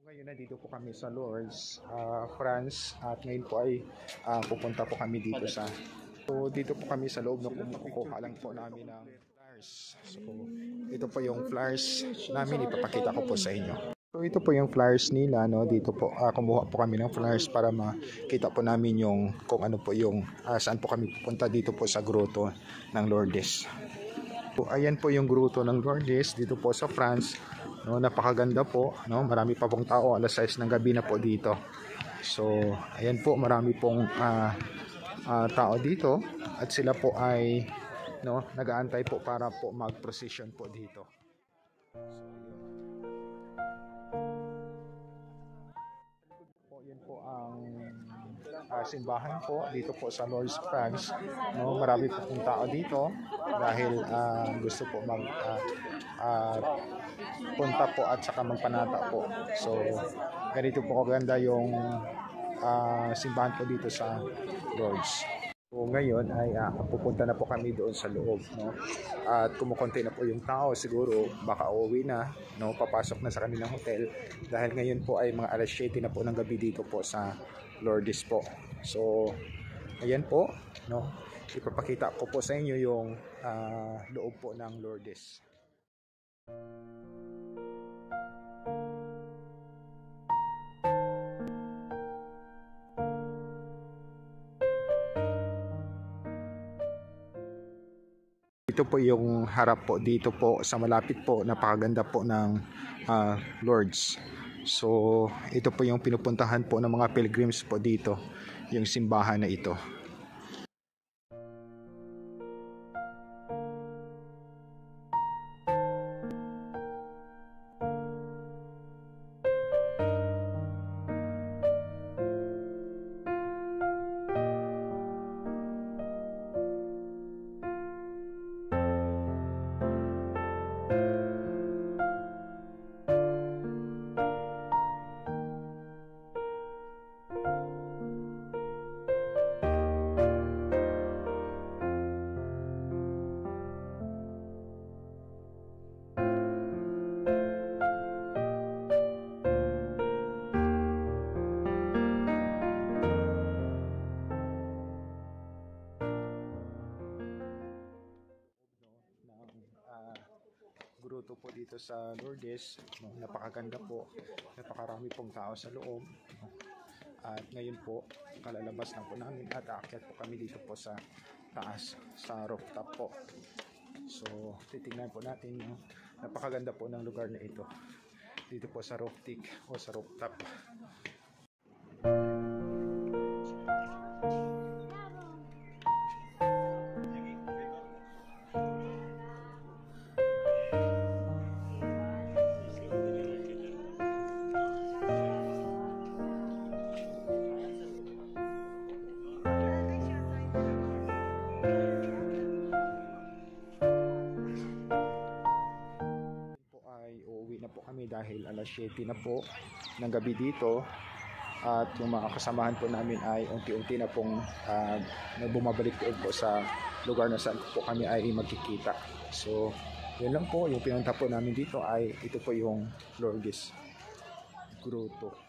Ngayon nandito po kami sa Lourdes, France, at ngayon po ay pupunta po kami dito dito po kami sa loob na kukuha lang po namin ng flowers. So ito po yung flowers namin, ipapakita ko po sa inyo. So ito po yung flowers nila, no? Dito po kumuha po kami ng flowers para makita po namin yung kung ano po yung saan po kami pupunta dito po sa Grotto ng Lourdes. So ayan po yung Grotto ng Lourdes dito po sa France. No, napakaganda po, no? Marami pa pong tao, alas 6 ng gabi na po dito. So ayan po, marami pong tao dito at sila po ay nag-aantay po para po mag-procession po dito. So yan po ang simbahan po dito po sa Lourdes, France. No, marami po pong tao dito dahil gusto po punta po at saka magpanata po. So ganito po kaganda yung simbahan po dito sa Lourdes. So ngayon ay pupunta na po kami doon sa loob, no? At kumukonti na po yung tao, siguro baka uuwi na, no? Papasok na sa kanilang hotel dahil ngayon po ay mga alas 7 na po ng gabi dito po sa Lourdes po. So ayan po, no? Ipapakita ko po sa inyo yung loob po ng Lourdes. Ito po yung harap po dito po sa malapit po, napakaganda po ng Lourdes. So ito po yung pinupuntahan po ng mga pilgrims po dito, yung simbahan na ito. Grotto po dito sa Lourdes, no? Napakaganda po, napakarami pong tao sa loob, no? At ngayon po kalalabas na po namin at aakyat po kami dito po sa taas sa rooftop po. So titingnan po natin, no? Napakaganda po ng lugar na ito dito po sa rooftop o sa rooftop. Uuwi na po kami dahil alas 7 na po ng gabi dito at yung mga kasamahan po namin ay unti-unti na pong bumabalik doon po sa lugar na saan po kami ay magkikita. So yun lang po, yung pinunta po namin dito ay ito po yung Lourdes Grotto.